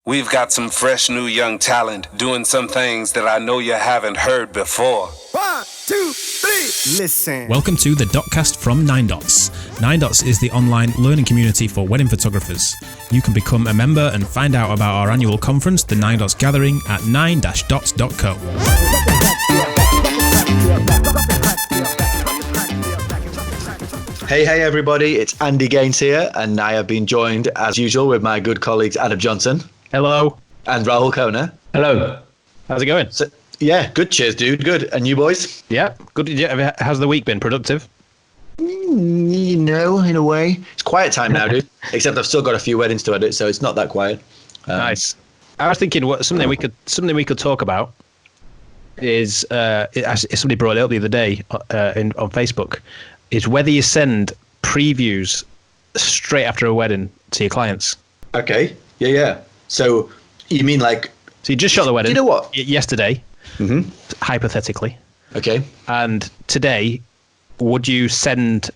We've got some fresh new young talent doing some things that I know you haven't heard before. 1, 2, 3, listen. Welcome to the DotCast from NineDots. NineDots is the online learning community for wedding photographers. You can become a member and find out about our annual conference, the NineDots Gathering, at nine-dots.co. Hey everybody, it's Andy Gaines here, and I have been joined as usual with my good colleagues Adam Johnson. Hello. And Rahul Khona. Hello. How's it going? So, yeah, good, cheers dude, good. And you boys? Yeah, good. Yeah, how's the week been? Productive? You know, in a way. It's quiet time now, dude. Except I've still got a few weddings to edit, so it's not that quiet. Nice. I was thinking something we could talk about is somebody brought it up the other day on Facebook, is whether you send previews straight after a wedding to your clients. Okay. Yeah. So you mean like... So you just shot the wedding. You know what? Yesterday, hypothetically. Okay. And today, would you send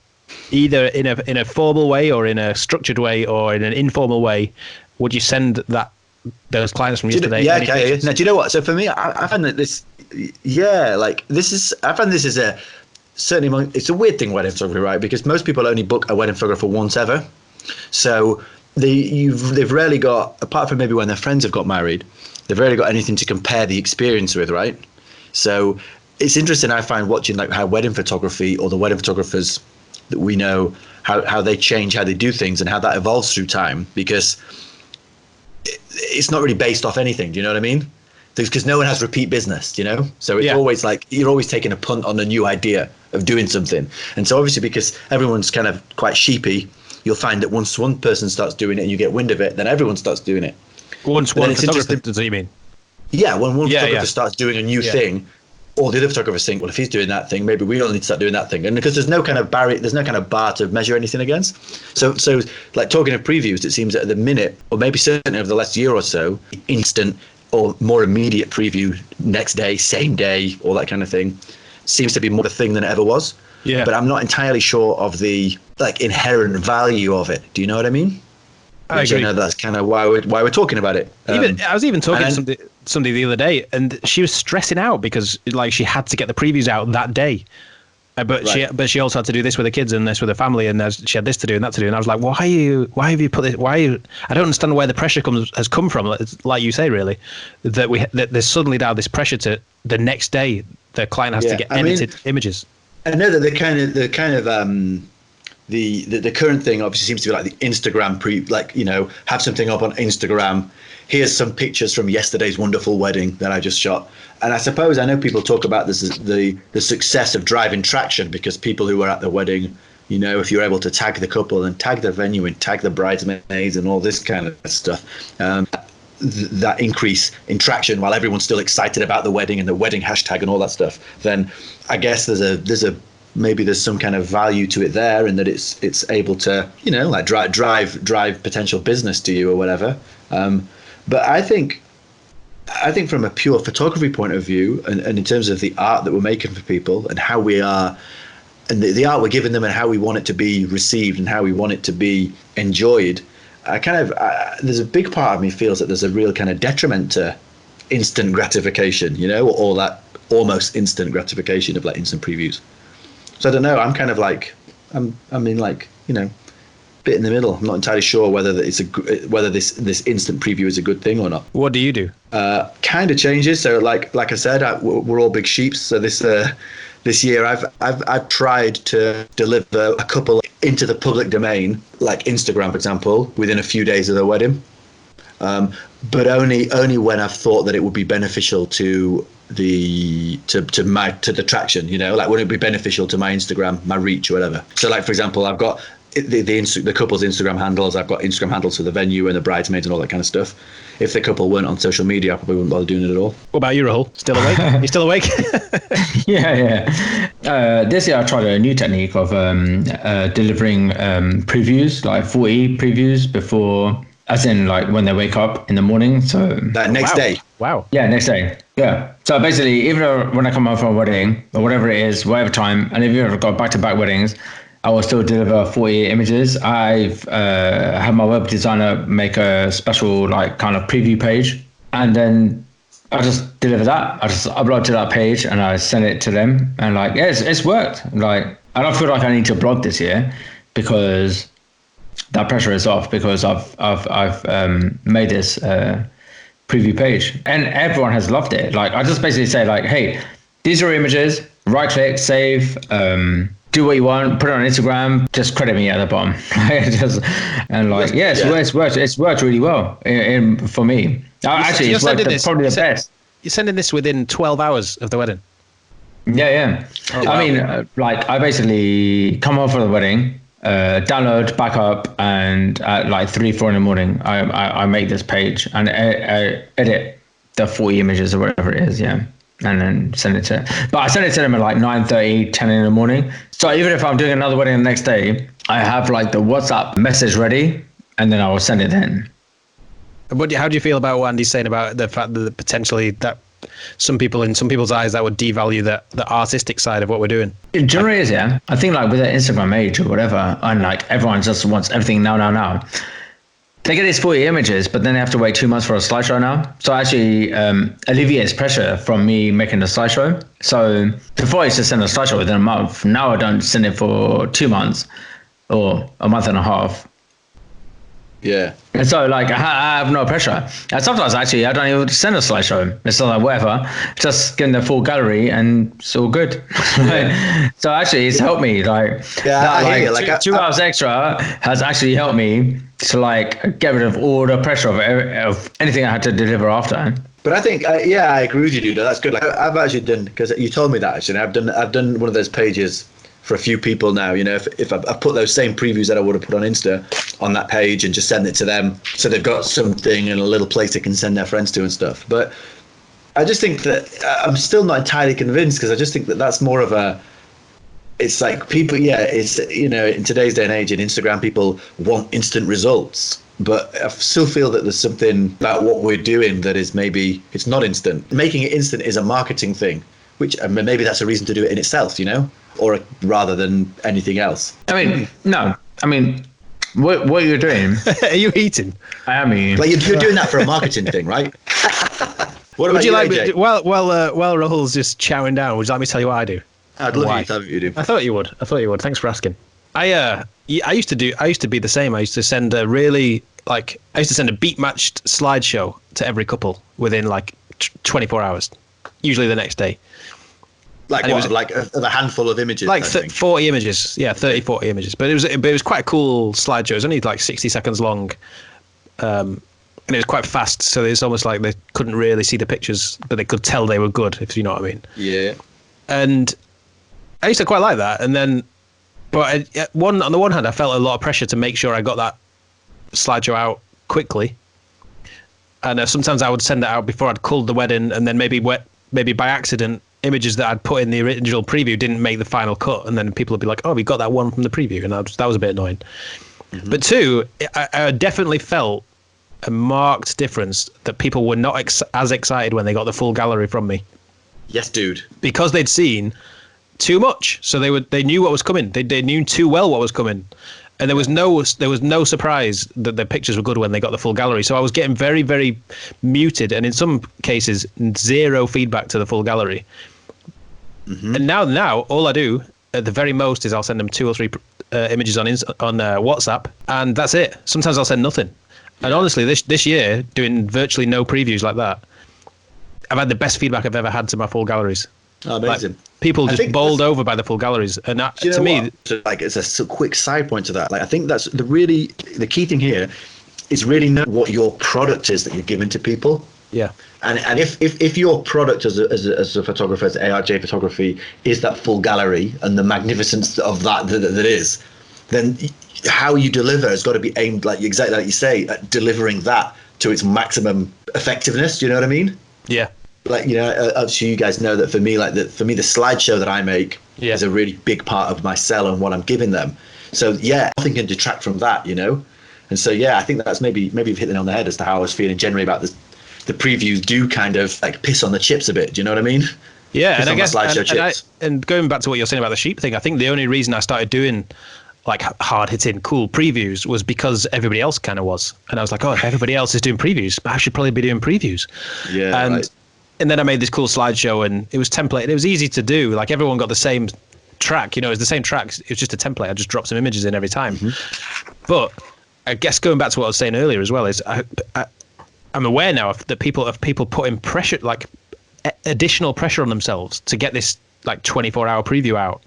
either in a formal way or in a structured way or in an informal way, would you send those clients from yesterday? Yeah, okay. Now, do you know what? So for me, I find that this... Yeah, like I find this is a... Certainly, it's a weird thing, wedding photography, right? Because most people only book a wedding photographer once ever. So they've rarely got, apart from maybe when their friends have got married, they've rarely got anything to compare the experience with, right? So it's interesting, I find, watching like how wedding photography or the wedding photographers that we know, how they change, how they do things, and how that evolves through time, because it's not really based off anything. Do you know what I mean? Because no one has repeat business, you know? So it's always like you're always taking a punt on a new idea of doing something. And so obviously, because everyone's kind of quite sheepy, you'll find that once one person starts doing it and you get wind of it, then everyone starts doing it. Once one photographer, does that you mean? Yeah, when one photographer starts doing a new thing, all the other photographers think, well, if he's doing that thing, maybe we all need to start doing that thing. And because there's no kind of barrier, there's no kind of bar to measure anything against. So like talking of previews, it seems that at the minute, or maybe certainly over the last year or so, instant or more immediate preview, next day, same day, all that kind of thing, seems to be more a thing than it ever was. Yeah. But I'm not entirely sure of the like inherent value of it. Do you know what I mean? I agree. You know, that's kind of why we're talking about it. I was even talking to somebody the other day, and she was stressing out because like she had to get the previews out that day. But she also had to do this with the kids and this with the family, and she had this to do and that to do. And I was like, why have you put this? I don't understand where the pressure has come from. Like you say, really, that there's suddenly now this pressure to the next day the client has to get edited images. I know that the current thing obviously seems to be like the Instagram have something up on Instagram. Here's some pictures from yesterday's wonderful wedding that I just shot. And I know people talk about this as the success of driving traction, because people who were at the wedding, you know, if you're able to tag the couple and tag the venue and tag the bridesmaids and all this kind of stuff, that increase in traction while everyone's still excited about the wedding and the wedding hashtag and all that stuff, then I guess maybe there's some kind of value to it there, and that it's able to, you know, like drive potential business to you or whatever. But I think from a pure photography point of view, and in terms of the art that we're making for people and how we are, and the art we're giving them and how we want it to be received and how we want it to be enjoyed, there's a big part of me feels that there's a real kind of detriment to instant gratification, you know, or that almost instant gratification of like instant previews. So I don't know. I'm kind of like, I'm in like, you know, bit in the middle. I'm not entirely sure whether whether this instant preview is a good thing or not. What do you do? Kind of changes. So like I said, we're all big sheeps. So this year I've tried to deliver a couple into the public domain, like Instagram, for example, within a few days of the wedding. But only when I've thought that it would be beneficial to the traction, you know, like would it be beneficial to my Instagram, my reach or whatever. So like, for example, I've got the couple's Instagram handles, I've got Instagram handles for the venue and the bridesmaids and all that kind of stuff. If the couple weren't on social media, I probably wouldn't bother doing it at all. What about you, Rahul? Still awake? You still awake? Yeah. This year I tried a new technique of delivering previews, like 40 previews before, as in like when they wake up in the morning. So that next day. Wow. Yeah, next day. Yeah. So basically, even when I come home from a wedding or whatever it is, whatever time, and if you've got back-to-back weddings, I will still deliver 40 images. I've had my web designer make a special like kind of preview page, and then I just deliver that. I just upload to that page and I send it to them, and like, yeah, it's worked. Like, I don't feel like I need to blog this year because that pressure is off, because I've made this preview page and everyone has loved it. Like, I just basically say like, hey, these are images, right click, save, do what you want, put it on Instagram, just credit me at the bottom. It's worked really well for me. Actually, it's worked probably the best. You're sending this within 12 hours of the wedding? Yeah. Oh, wow. I mean, I basically come home from the wedding, download, back up, and at like 3-4 in the morning, I make this page and I edit the 40 images or whatever it is, yeah. And then send it to, but I send it to them at like 9:30, 10 in the morning. So even if I'm doing another wedding the next day, I have like the WhatsApp message ready, and then I will send it then. How do you feel about what Andy's saying about the fact that potentially that some people, in some people's eyes, that would devalue the artistic side of what we're doing? It generally is, yeah. I think like with the Instagram age or whatever, and like everyone just wants everything now. They get these 40 images, but then they have to wait 2 months for a slideshow now. So actually alleviates pressure from me making the slideshow. So before I used to send a slideshow within a month. Now I don't send it for 2 months or a month and a half. Yeah. And so like I have no pressure. And sometimes actually I don't even send a slideshow. It's not like whatever. Just get in the full gallery and it's all good. Yeah. So actually it's helped me. Like, I hear you. Like 2 hours extra has actually helped me to like get rid of all the pressure of anything I had to deliver after. But I think, I agree with you, dude. That's good. Like I've actually done, because you told me that actually. I've done one of those pages for a few people now. You know, if I put those same previews that I would have put on Insta on that page and just send it to them, so they've got something in a little place they can send their friends to and stuff. But I just think that I'm still not entirely convinced, because I just think that that's more of a. It's like people, it's, you know, in today's day and age in Instagram, people want instant results. But I still feel that there's something about what we're doing that is maybe it's not instant. Making it instant is a marketing thing, which maybe that's a reason to do it in itself, you know, or rather than anything else. I mean, no, I mean, what you're doing. Are you eating? I am eating. Like you're doing that for a marketing thing, right? What about would you like AJ? me, while Rahul's just chowing down, would you like me to tell you what I do? I'd love you to tell me what you do. I thought you would. Thanks for asking. I used to be the same. I used to send a beat matched slideshow to every couple within like 24 hours, usually the next day. Like and what? Like a handful of images? Like 40 images. Yeah, 30, 40 images. But it was quite a cool slideshow. It was only like 60 seconds long. And it was quite fast. So it's almost like they couldn't really see the pictures, but they could tell they were good, if you know what I mean. Yeah. And I used to quite like that. And then, but on the one hand, I felt a lot of pressure to make sure I got that slideshow out quickly. And sometimes I would send it out before I'd culled the wedding, and then maybe by accident, images that I'd put in the original preview didn't make the final cut, and then people would be like, "Oh, we got that one from the preview," and that was a bit annoying. Mm-hmm. But two, I definitely felt a marked difference that people were not as excited when they got the full gallery from me. Yes, dude. Because they'd seen too much, so they knew what was coming. They knew too well what was coming, and there was no surprise that the pictures were good when they got the full gallery. So I was getting very, very muted, and in some cases, zero feedback to the full gallery. Mm-hmm. And now all I do at the very most is I'll send them 2 or 3 images on WhatsApp, and that's it. Sometimes I'll send nothing. Yeah. And honestly, this year, doing virtually no previews like that, I've had the best feedback I've ever had to my full galleries. Oh, amazing. Like, people just bowled over by the full galleries, and that, to me, like, it's a quick side point to that. Like, I think that's the key thing here is really know what your product is that you're giving to people. Yeah. And if your product as a photographer, as ARJ photography, is that full gallery and the magnificence of that is, then how you deliver has got to be aimed, like exactly like you say, at delivering that to its maximum effectiveness. Do you know what I mean? Yeah. Like, you know, I'm sure you guys know that for me the slideshow that I make is a really big part of my sell and what I'm giving them. So yeah, nothing can detract from that, you know. And so yeah, I think that's maybe you've hit it on the head as to how I was feeling generally about this. The previews do kind of like piss on the chips a bit. Do you know what I mean? Yeah, and I on my guess slideshow chips. and going back to what you're saying about the sheep thing, I think the only reason I started doing like hard hitting cool previews was because everybody else kind of was, and I was like, oh, if everybody else is doing previews, I should probably be doing previews. Yeah, and right. and then I made this cool slideshow, and it was template. It was easy to do. Like everyone got the same track. You know, it was the same tracks. It was just a template. I just dropped some images in every time. But I guess going back to what I was saying earlier as well is I'm aware now that people putting pressure, like additional pressure on themselves to get this like 24-hour preview out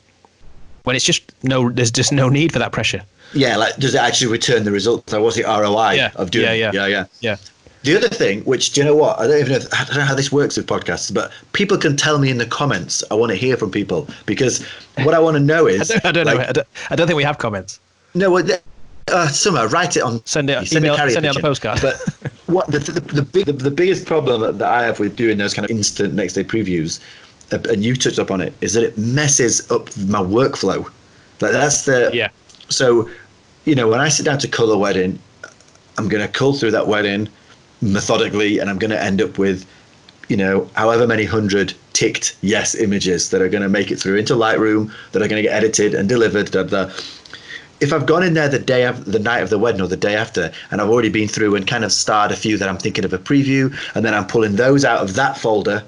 when it's just there's just no need for that pressure. Yeah, like does it actually return the results? Or what's the ROI of doing it? Yeah. The other thing, which, do you know what? I don't know how this works with podcasts, but people can tell me in the comments. I want to hear from people, because what I want to know is... I don't know. I don't think we have comments. No, somehow write it on... Send it on the postcard. But what the biggest problem that I have with doing those kind of instant next day previews, and you touched up on it, is that it messes up my workflow. Like that's the... Yeah. So, you know, when I sit down to cull a wedding, I'm going to cull through that wedding methodically, and I'm going to end up with, you know, however many 100 ticked yes images that are going to make it through into Lightroom, that are going to get edited and delivered. If I've gone in there the night of the wedding or the day after, and I've already been through and kind of starred a few that I'm thinking of a preview, and then I'm pulling those out of that folder,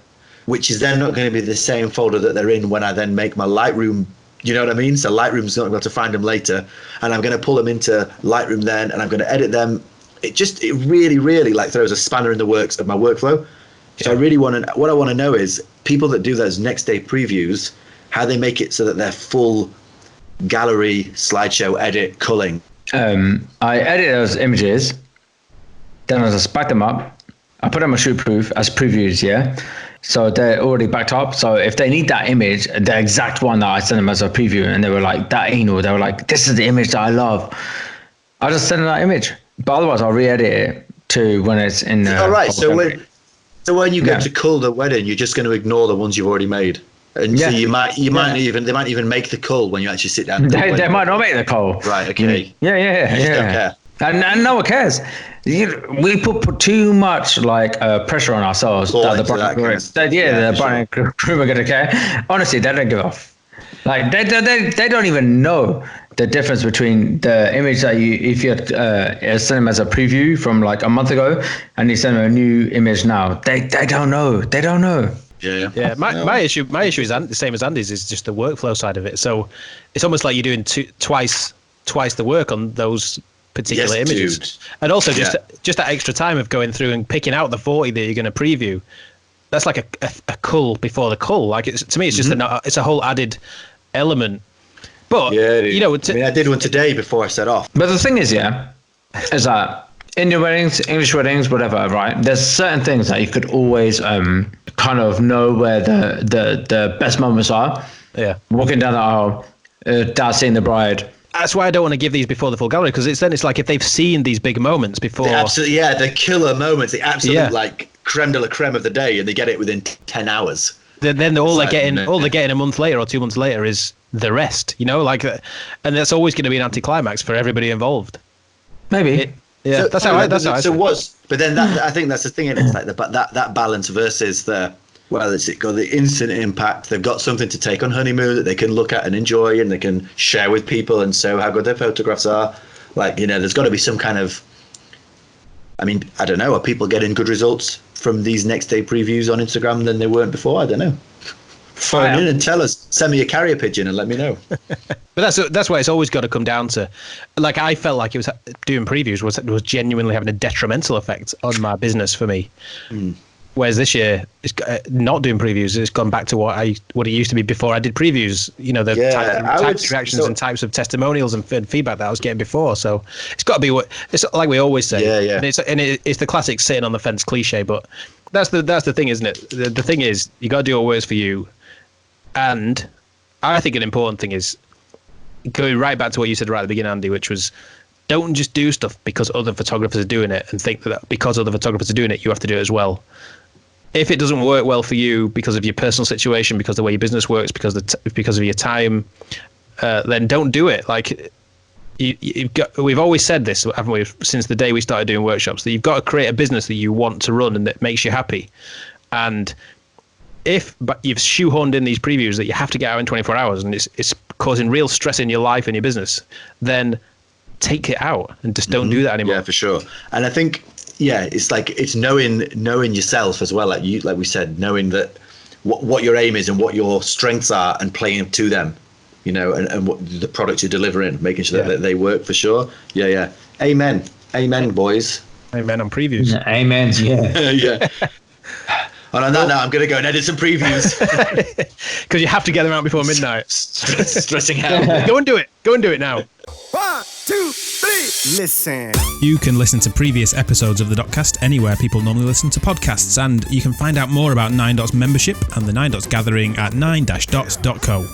which is then not going to be the same folder that they're in when I then make my Lightroom. You know what I mean? So Lightroom's not going to find them later, and I'm going to pull them into Lightroom then, and I'm going to edit them. It really, really like throws a spanner in the works of my workflow. So I really what I want to know is people that do those next day previews, how they make it so that they're full gallery, slideshow, edit, culling. I edit those images, then I just back them up. I put them on shootproof as previews, yeah? So they're already backed up. So if they need that image, the exact one that I sent them as a preview, and they were like, that anal, they were like, this is the image that I love, I just send them that image. But otherwise, I'll re-edit it to when it's in. All right. So when you go to cull the wedding, you're just going to ignore the ones you've already made, and so they might even make the cull when you actually sit down. They might not make the cull. Right. Okay. Yeah. You just don't care. And no one cares. We put too much like pressure on ourselves. The brand and crew are going to care. Honestly, they don't give off. Like they don't even know the difference between the image that if you send them as a preview from like a month ago, and you send them a new image now. They don't know. They don't know. Yeah. My issue is the same as Andy's, is just the workflow side of it. So it's almost like you're doing twice the work on those particular images, dude. And also just that extra time of going through and picking out the 40 that you're going to preview. That's like a cull before the cull. Like to me, it's just it's a whole added element. But you know, I did one today before I set off. But the thing is, is that Indian weddings, English weddings, whatever, right? There's certain things that you could always kind of know where the best moments are. Yeah, walking down the aisle, dad seeing the bride. That's why I don't want to give these before the full gallery, because it's like if they've seen these big moments before. The killer moments, the absolute like creme de la creme of the day, and they get it within 10 hours. Then all they're getting a month later or 2 months later is the rest, you know, like, and that's always going to be an anticlimax for everybody involved. Maybe. But then I think that's the thing, it's like that balance versus it's got the instant impact. They've got something to take on honeymoon that they can look at and enjoy, and they can share with people, and so how good their photographs are. Like, you know, there's got to be some kind of, I mean, I don't know, are people getting good results from these next day previews on Instagram than they weren't before? I don't know. Phone in and tell us, send me a carrier pigeon and let me know. But that's why it's always got to come down to, like, I felt like it was doing previews was genuinely having a detrimental effect on my business for me. Whereas this year, it's not doing previews. It's gone back to what it used to be before I did previews. You know, the types of reactions and types of testimonials and feedback that I was getting before. So it's got to be it's like we always say. Yeah. And it's the classic sitting on the fence cliche. But that's the thing, isn't it? The thing is, you got to do what works for you. And I think an important thing is going right back to what you said right at the beginning, Andy, which was, don't just do stuff because other photographers are doing it and think that because other photographers are doing it, you have to do it as well. If it doesn't work well for you because of your personal situation, because of the way your business works, because of your time, then don't do it. Like, we've always said this, haven't we, since the day we started doing workshops, that you've got to create a business that you want to run and that makes you happy. And but you've shoehorned in these previews that you have to get out in 24 hours and it's causing real stress in your life and your business, then take it out and just don't do that anymore. Yeah, for sure. And I think, it's like, it's knowing yourself as well. Like we said, knowing that what your aim is and what your strengths are and playing to them, and what the products you're delivering, making sure that they work for sure. Yeah. Amen, boys. Amen on previews. Amen. Yeah. Yeah. And on that note, I'm going to go and edit some previews. Because you have to get them out before midnight. Stressing out. Go and do it now. 1, 2, 3. Listen. You can listen to previous episodes of the DotCast anywhere people normally listen to podcasts, and you can find out more about 9Dots membership and the 9Dots gathering at 9-dots.co.